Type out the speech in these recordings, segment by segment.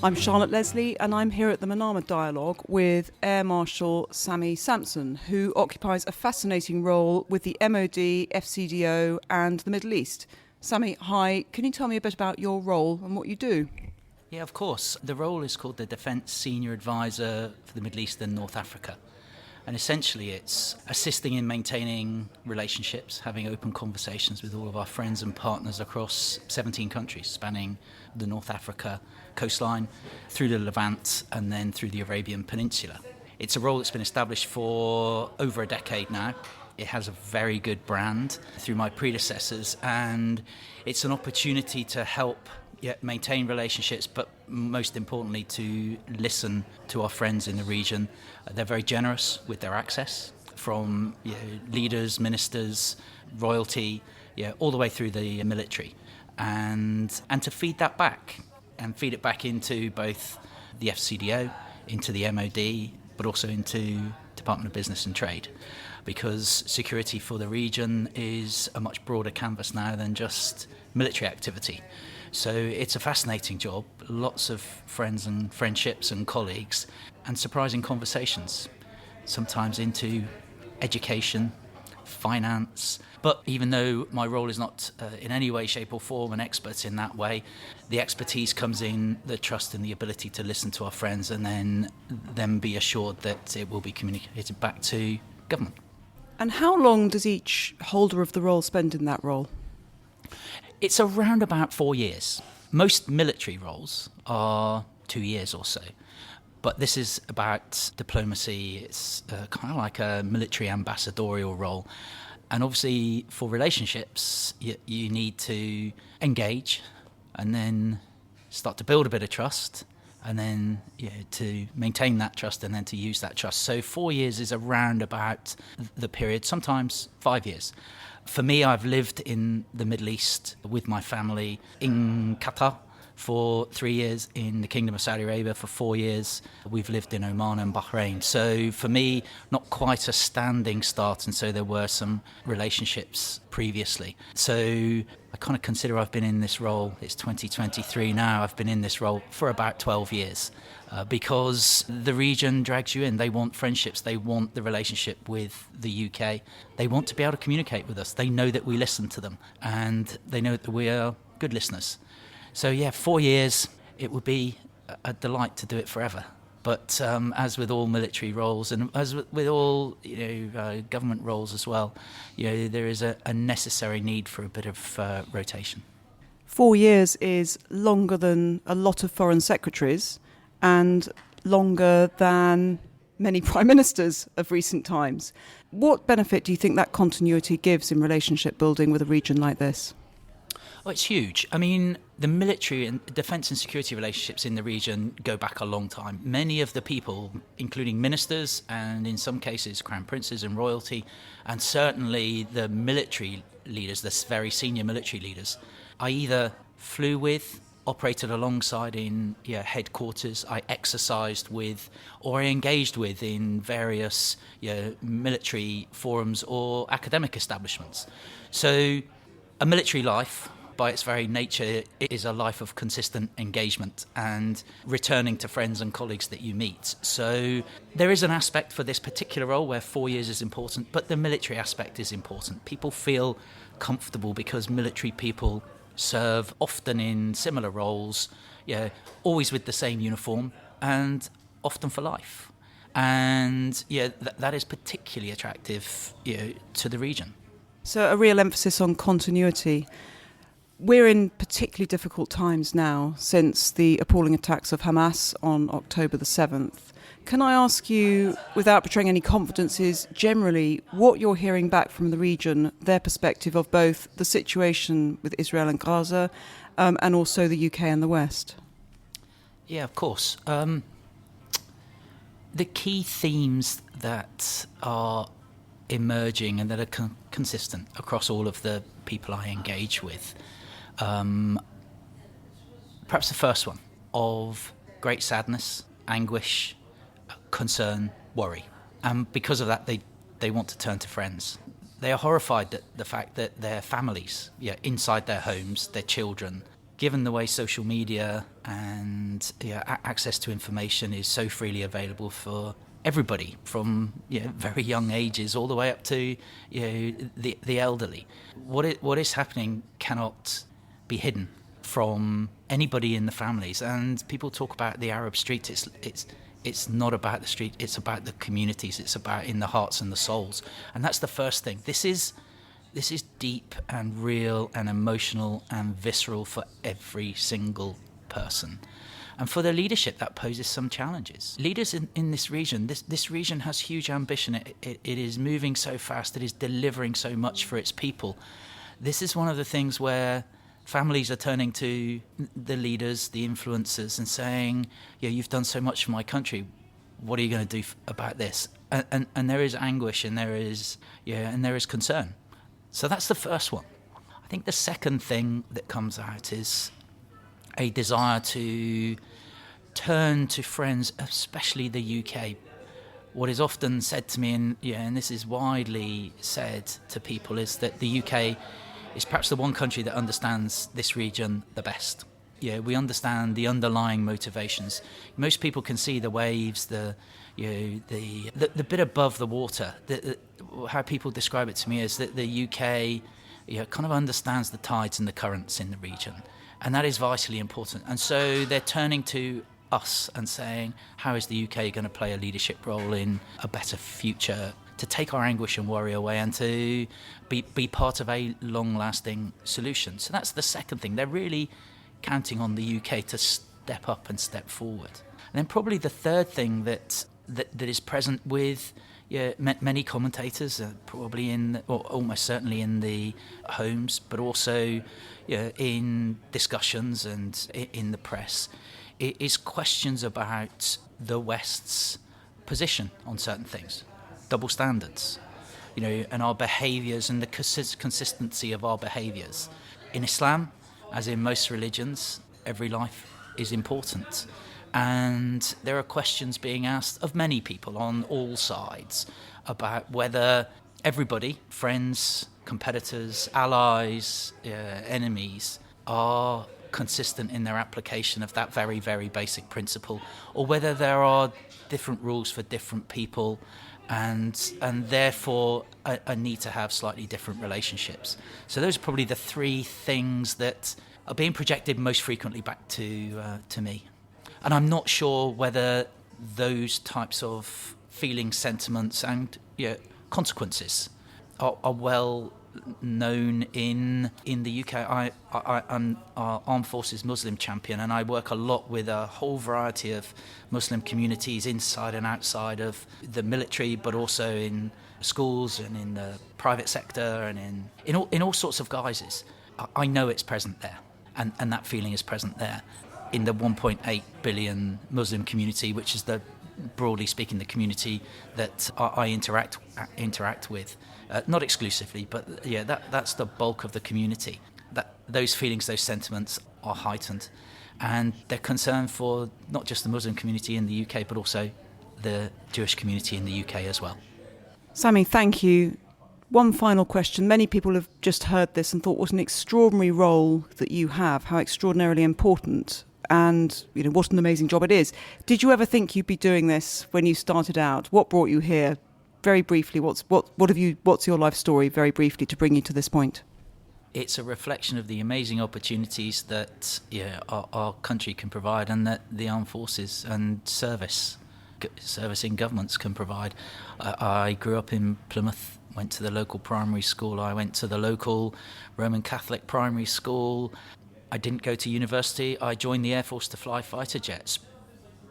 I'm Charlotte Leslie and I'm here at the Manama Dialogue with Air Marshal Sammy Sampson, who occupies a fascinating role with the MOD, FCDO and the Middle East. Sammy, hi, can you tell me a bit about your role and what you do? Yeah, of course. The role is called the Defence Senior Advisor for the Middle East and North Africa. And essentially it's assisting in maintaining relationships, having open conversations with all of our friends and partners across 17 countries, spanning the North Africa coastline, through the Levant and then through the Arabian Peninsula. It's a role that's been established for over a decade now. It has a very good brand through my predecessors, and it's an opportunity to help maintain relationships, but most importantly to listen to our friends in the region. They're very generous with their access, from leaders, ministers, royalty, all the way through the military, and to feed that back and feed it back into both the FCDO, into the MOD, but also into Department of Business and Trade, because security for the region is a much broader canvas now than just military activity. So it's a fascinating job, lots of friends and friendships and colleagues, and surprising conversations, sometimes into education, finance. But even though my role is not in any way, shape or form an expert in that way, the expertise comes in the trust and the ability to listen to our friends and then be assured that it will be communicated back to government. And how long does each holder of the role spend in that role? It's around about 4 years. Most military roles are 2 years or so. But this is about diplomacy. It's kind of like a military ambassadorial role. And obviously for relationships, you need to engage and then start to build a bit of trust, and then to maintain that trust and then to use that trust. So 4 years is around about the period, sometimes 5 years. For me, I've lived in the Middle East with my family, in Qatar for 3 years, in the Kingdom of Saudi Arabia for 4 years. We've lived in Oman and Bahrain. So for me, not quite a standing start, and so there were some relationships previously. So I kind of consider I've been in this role, it's 2023 now, I've been in this role for about 12 years. Because the region drags you in. They want friendships, they want the relationship with the UK, they want to be able to communicate with us, they know that we listen to them, and they know that we are good listeners. So 4 years, it would be a delight to do it forever. But as with all military roles, and as with all government roles as well, there is a necessary need for a bit of rotation. 4 years is longer than a lot of foreign secretaries, and longer than many prime ministers of recent times. What benefit do you think that continuity gives in relationship building with a region like this? Oh, it's huge. I mean, the military and defence and security relationships in the region go back a long time. Many of the people, including ministers and in some cases crown princes and royalty, and certainly the military leaders, the very senior military leaders, I either flew with, operated alongside in headquarters, I exercised with, or I engaged with in various military forums or academic establishments. So a military life, by its very nature, is a life of consistent engagement and returning to friends and colleagues that you meet. So there is an aspect for this particular role where 4 years is important, but the military aspect is important. People feel comfortable because military people serve often in similar roles, always with the same uniform, and often for life. And that is particularly attractive to the region. So a real emphasis on continuity. We're in particularly difficult times now since the appalling attacks of Hamas on October the 7th. Can I ask you, without betraying any confidences, generally what you're hearing back from the region, their perspective of both the situation with Israel and Gaza and also the UK and the West? Yeah, of course. The key themes that are emerging and that are consistent across all of the people I engage with, perhaps the first one, of great sadness, anguish, concern, worry. And because of that, they want to turn to friends. They are horrified at the fact that their families, inside their homes, their children, given the way social media and access to information is so freely available for everybody from very young ages all the way up to the elderly, what is happening cannot be hidden from anybody in the families. And people talk about the Arab street. It's not about the street. It's about the communities. It's about in the hearts and the souls. And that's the first thing. This is deep and real and emotional and visceral for every single person. And for the leadership, that poses some challenges. Leaders in this region, this region has huge ambition. It is moving so fast. It is delivering so much for its people. This is one of the things where families are turning to the leaders, the influencers, and saying, you've done so much for my country. What are you going to do about this? And there is anguish, and there is concern. So that's the first one. I think the second thing that comes out is a desire to turn to friends, especially the UK. What is often said to me, and this is widely said to people, is that the UK is perhaps the one country that understands this region the best. We understand the underlying motivations. Most people can see the waves, the bit above the water. How people describe it to me is that the UK kind of understands the tides and the currents in the region. And that is vitally important. And so they're turning to us and saying, how is the UK going to play a leadership role in a better future, to take our anguish and worry away and to be part of a long-lasting solution? So that's the second thing. They're really counting on the UK to step up and step forward. And then probably the third thing that is present with many commentators, probably or almost certainly in the homes, but also in discussions and in the press, is questions about the West's position on certain things, double standards, and our behaviours and the consistency of our behaviours. In Islam, as in most religions, every life is important. And there are questions being asked of many people on all sides about whether everybody, friends, competitors, allies, enemies, are consistent in their application of that very, very basic principle, or whether there are different rules for different people and therefore a need to have slightly different relationships. So those are probably the three things that are being projected most frequently back to me. And I'm not sure whether those types of feelings, sentiments and consequences are well known in the UK. I'm our Armed Forces Muslim champion, and I work a lot with a whole variety of Muslim communities inside and outside of the military, but also in schools and in the private sector and in all sorts of guises. I know it's present there, and that feeling is present there. In the 1.8 billion Muslim community, which is broadly speaking, the community that I interact with, not exclusively, but that's the bulk of the community. Those feelings, those sentiments are heightened, and they're concerned for not just the Muslim community in the UK, but also the Jewish community in the UK as well. Sammy, thank you. One final question. Many people have just heard this and thought what an extraordinary role that you have, how extraordinarily important, and what an amazing job it is. Did you ever think you'd be doing this when you started out? What brought you here? Very briefly, what's your life story, very briefly, to bring you to this point? It's a reflection of the amazing opportunities that our country can provide, and that the armed forces and servicing governments can provide. I grew up in Plymouth, went to the local primary school. I went to the local Roman Catholic primary school. I didn't go to university. I joined the Air Force to fly fighter jets.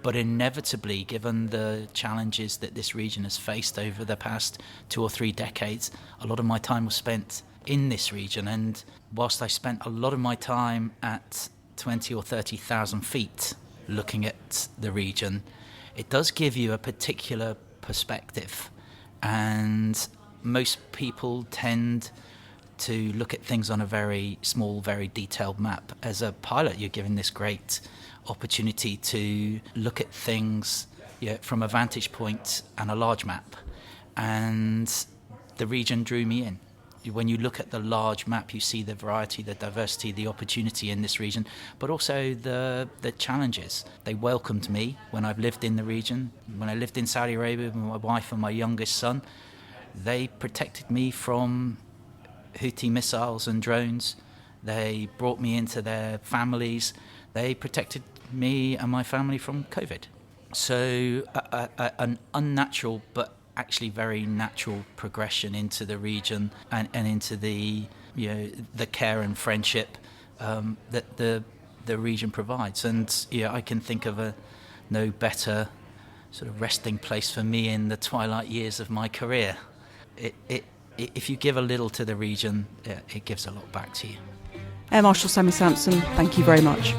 But inevitably, given the challenges that this region has faced over the past 2 or 3 decades, a lot of my time was spent in this region. And whilst I spent a lot of my time at 20 or 30,000 feet looking at the region, it does give you a particular perspective. And most people tend to look at things on a very small, very detailed map. As a pilot, you're given this great opportunity to look at things from a vantage point and a large map. And the region drew me in. when you look at the large map, you see the variety, the diversity, the opportunity in this region, but also the challenges. They welcomed me when I've lived in the region. When I lived in Saudi Arabia with my wife and my youngest son, they protected me from Houthi missiles and drones. They brought me into their families. They protected me and my family from COVID. So an unnatural but actually very natural progression into the region and into the care and friendship that the region provides. And I can think of no better sort of resting place for me in the twilight years of my career. If you give a little to the region, it gives a lot back to you. Air Marshal Sammy Sampson, thank you very much.